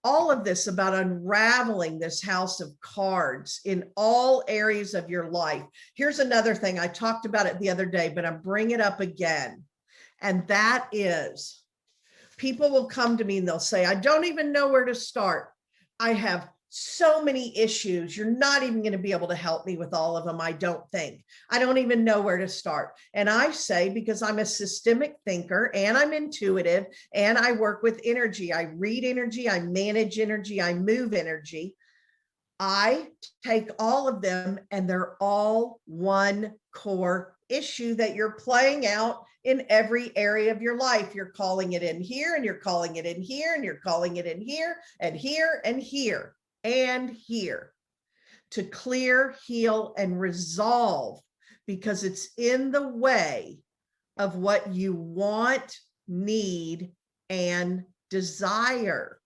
all of this about unraveling this house of cards in all areas of your life. Here's another thing. I talked about it the other day, but I'm bringing it up again. And that is, people will come to me and they'll say, I don't even know where to start. I have so many issues. You're not even going to be able to help me with all of them. I don't think. I don't even know where to start. And I say, because I'm a systemic thinker and I'm intuitive and I work with energy. I read energy, I manage energy, I move energy. I take all of them and they're all one core issue that you're playing out in every area of your life. You're calling it in here and you're calling it in here and you're calling it in here and here and here and here to clear, heal, and resolve, because it's in the way of what you want, need, and desire.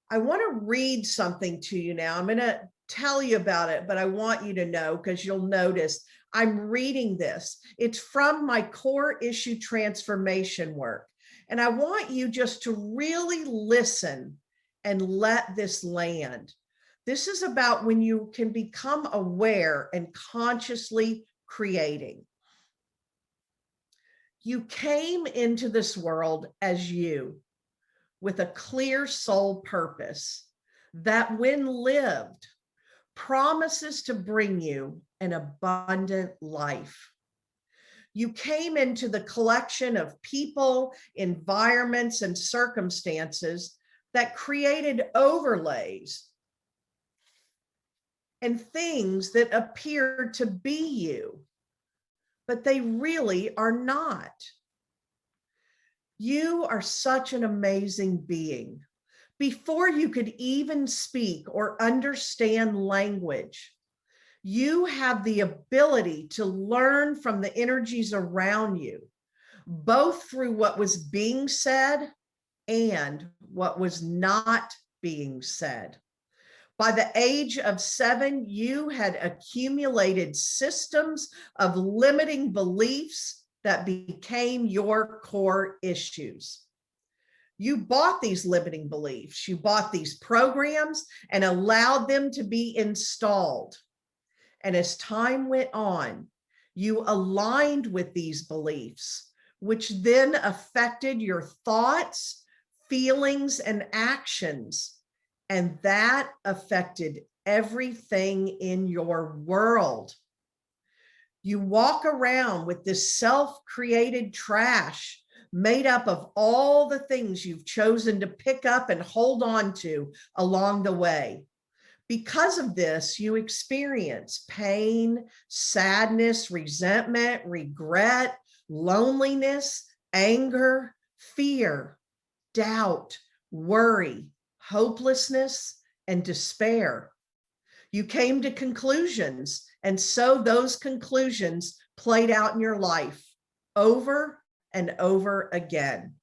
I want to read something to you now. I'm going to tell you about it, but I want you to know, because you'll notice I'm reading this. It's from my core issue transformation work. And I want you just to really listen and let this land. This is about when you can become aware and consciously creating. You came into this world as you, with a clear soul purpose that, when lived, promises to bring you an abundant life. You came into the collection of people, environments, and circumstances that created overlays and things that appear to be you, but they really are not. You are such an amazing being. Before you could even speak or understand language, you have the ability to learn from the energies around you, both through what was being said and what was not being said. By the age of 7, you had accumulated systems of limiting beliefs that became your core issues. You bought these limiting beliefs, you bought these programs and allowed them to be installed. And as time went on, you aligned with these beliefs, which then affected your thoughts, feelings, and actions. And that affected everything in your world. You walk around with this self-created trash made up of all the things you've chosen to pick up and hold on to along the way. Because of this, you experience pain, sadness, resentment, regret, loneliness, anger, fear, doubt, worry, hopelessness, and despair. You came to conclusions, and so those conclusions played out in your life over and over again.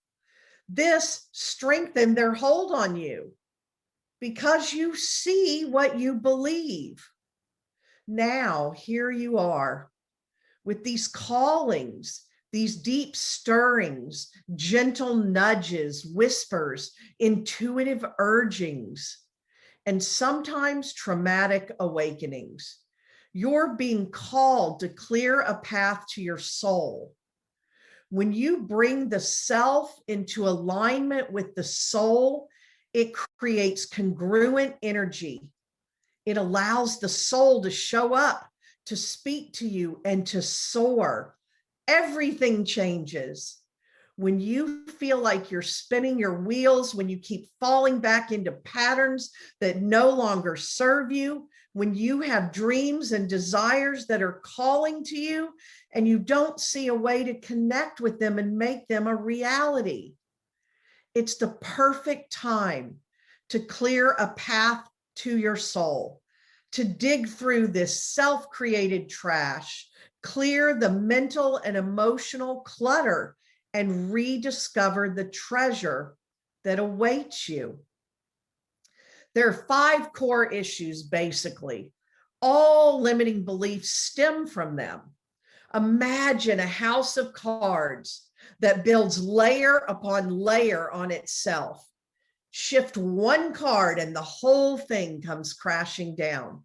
This strengthened their hold on you because you see what you believe. Now, here you are with these callings, these deep stirrings, gentle nudges, whispers, intuitive urgings, and sometimes traumatic awakenings. You're being called to clear a path to your soul. When you bring the self into alignment with the soul, it creates congruent energy. It allows the soul to show up, to speak to you, and to soar. Everything changes. When you feel like you're spinning your wheels, when you keep falling back into patterns that no longer serve you, when you have dreams and desires that are calling to you and you don't see a way to connect with them and make them a reality, it's the perfect time to clear a path to your soul, to dig through this self-created trash, clear the mental and emotional clutter, and rediscover the treasure that awaits you. There are 5 core issues, basically. All limiting beliefs stem from them. Imagine a house of cards that builds layer upon layer on itself. Shift one card and the whole thing comes crashing down.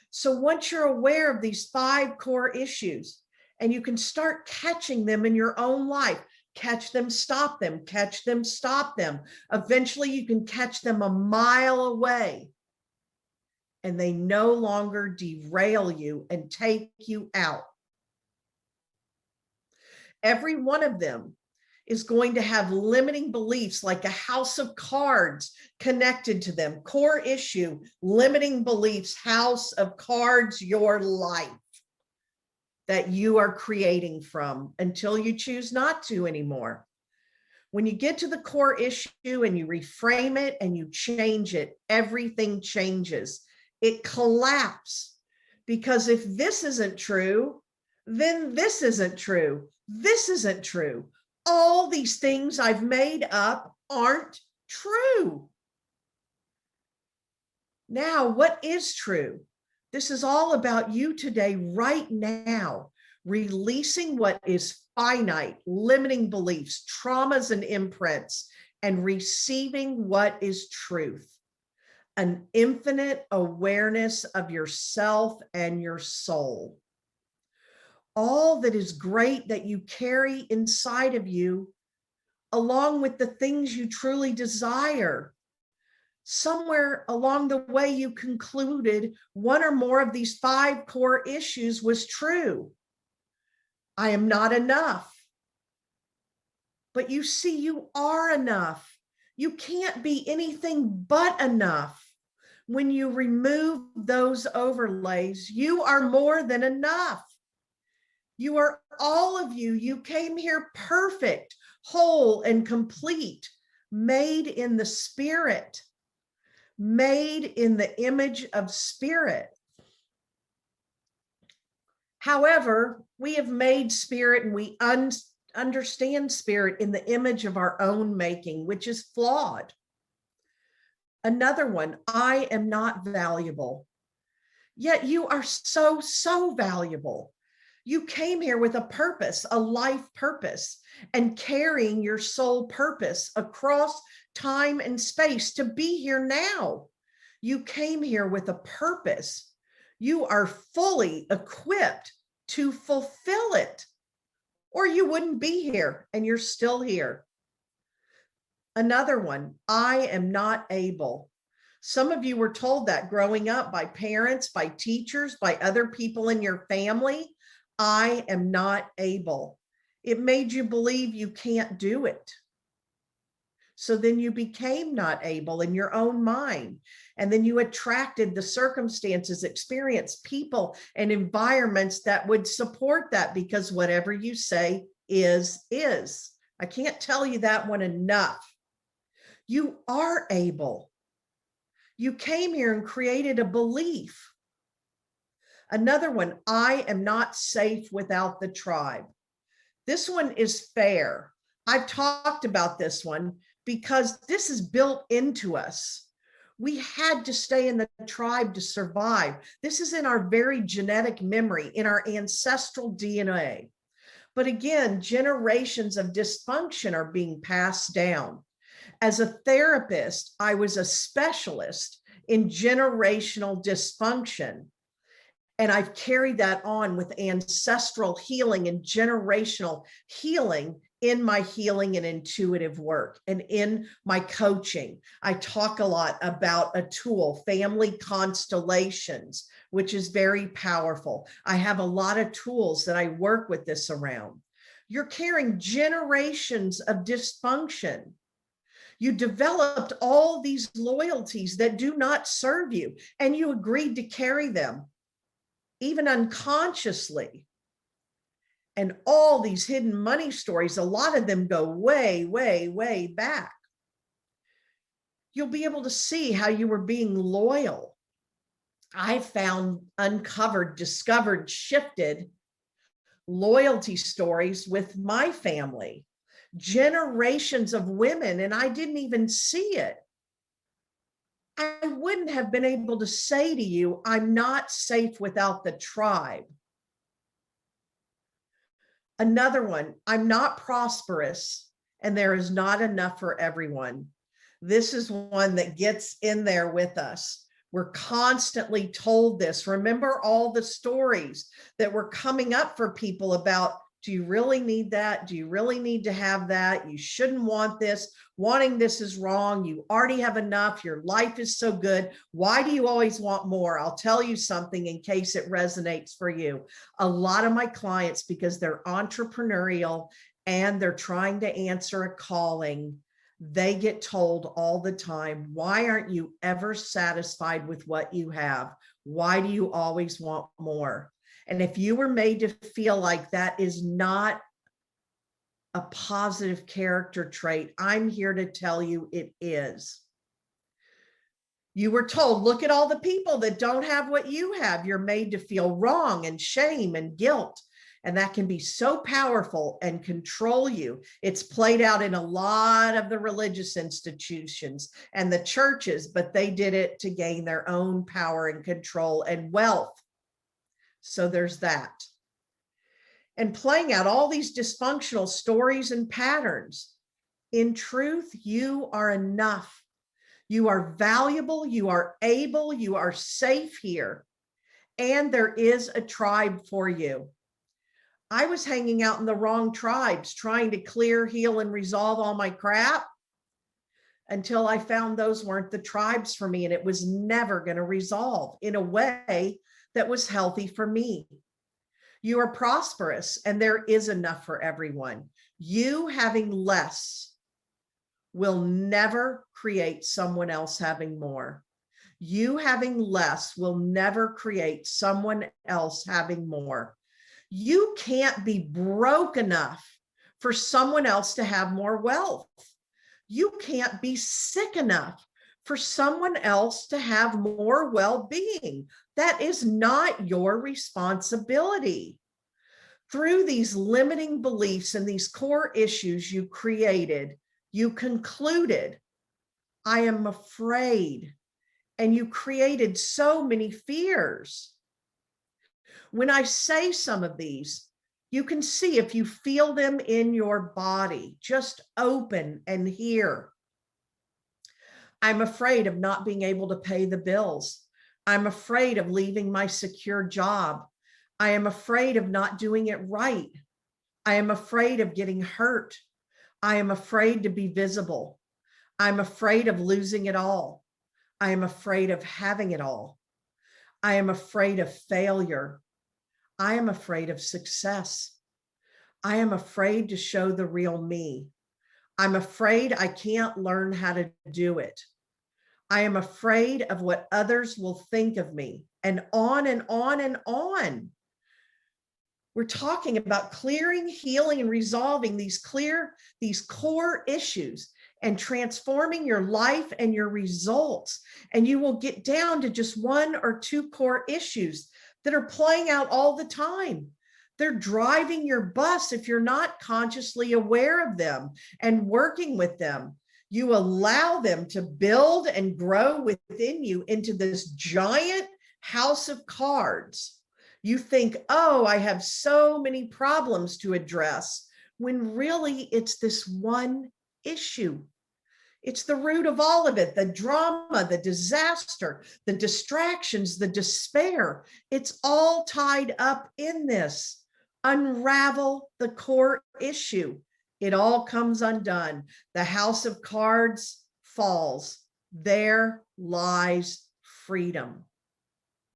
So once you're aware of these 5 core issues, and you can start catching them in your own life, catch them, stop them, catch them, stop them. Eventually you can catch them a mile away, and they no longer derail you and take you out. Every one of them is going to have limiting beliefs like a house of cards connected to them. Core issue, limiting beliefs, house of cards, your life that you are creating from until you choose not to anymore. When you get to the core issue and you reframe it and you change it, everything changes. It collapses, because if this isn't true, then this isn't true. This isn't true. All these things I've made up aren't true. Now, what is true? This is all about you today, right now, releasing what is finite, limiting beliefs, traumas, and imprints, and receiving what is truth, an infinite awareness of yourself and your soul. All that is great that you carry inside of you, along with the things you truly desire. Somewhere along the way, you concluded one or more of these 5 core issues was true. I am not enough. But you see, you are enough. You can't be anything but enough. When you remove those overlays, you are more than enough. You are all of you. You came here perfect, whole, and complete, made in the spirit, made in the image of spirit. However, we have made spirit, and we understand spirit in the image of our own making, which is flawed. Another one, I am not valuable. Yet you are so, so valuable. You came here with a purpose, a life purpose, and carrying your soul purpose across time and space to be here now. You came here with a purpose. You are fully equipped to fulfill it, or you wouldn't be here, and you're still here. Another one, I am not able. Some of you were told that growing up by parents, by teachers, by other people in your family. I am not able. It made you believe you can't do it. So then you became not able in your own mind. And then you attracted the circumstances, experience, people, and environments that would support that, because whatever you say is. I can't tell you that one enough. You are able. You came here and created a belief. Another one, I am not safe without the tribe. This one is fair. I've talked about this one because this is built into us. We had to stay in the tribe to survive. This is in our very genetic memory, in our ancestral DNA. But again, generations of dysfunction are being passed down. As a therapist, I was a specialist in generational dysfunction. And I've carried that on with ancestral healing and generational healing in my healing and intuitive work and in my coaching. I talk a lot about a tool, family constellations, which is very powerful. I have a lot of tools that I work with this around. You're carrying generations of dysfunction. You developed all these loyalties that do not serve you, and you agreed to carry them, even unconsciously. And all these hidden money stories, a lot of them go way, way, way back. You'll be able to see how you were being loyal. I found, uncovered, discovered, shifted loyalty stories with my family, generations of women, and I didn't even see it. I wouldn't have been able to say to you, I'm not safe without the tribe. Another one, I'm not prosperous and there is not enough for everyone. This is one that gets in there with us. We're constantly told this. Remember all the stories that were coming up for people about, do you really need that? Do you really need to have that? You shouldn't want this. Wanting this is wrong. You already have enough. Your life is so good. Why do you always want more? I'll tell you something in case it resonates for you. A lot of my clients, because they're entrepreneurial and they're trying to answer a calling, they get told all the time, why aren't you ever satisfied with what you have? Why do you always want more? And if you were made to feel like that is not a positive character trait, I'm here to tell you it is. You were told, look at all the people that don't have what you have. You're made to feel wrong and shame and guilt. And that can be so powerful and control you. It's played out in a lot of the religious institutions and the churches, but they did it to gain their own power and control and wealth. So there's that. And playing out all these dysfunctional stories and patterns. In truth, you are enough. You are valuable. You are able. You are safe here. And there is a tribe for you. I was hanging out in the wrong tribes, trying to clear, heal, and resolve all my crap until I found those weren't the tribes for me. And it was never going to resolve in a way that was healthy for me. You are prosperous and there is enough for everyone. You having less will never create someone else having more. You having less will never create someone else having more. You can't be broke enough for someone else to have more wealth. You can't be sick enough for someone else to have more well-being. That is not your responsibility. Through these limiting beliefs and these core issues you created, you concluded, I am afraid. And you created so many fears. When I say some of these, you can see if you feel them in your body, just open and hear. I'm afraid of not being able to pay the bills. I'm afraid of leaving my secure job. I am afraid of not doing it right. I am afraid of getting hurt. I am afraid to be visible. I'm afraid of losing it all. I am afraid of having it all. I am afraid of failure. I am afraid of success. I am afraid to show the real me. I'm afraid I can't learn how to do it. I am afraid of what others will think of me, and on and on and on. We're talking about clearing, healing, and resolving these core issues and transforming your life and your results. And you will get down to just one or two core issues that are playing out all the time. They're driving your bus if you're not consciously aware of them and working with them. You allow them to build and grow within you into this giant house of cards. You think, oh, I have so many problems to address, when really it's this one issue. It's the root of all of it, the drama, the disaster, the distractions, the despair. It's all tied up in this. Unravel the core issue. It all comes undone. The house of cards falls. There lies freedom.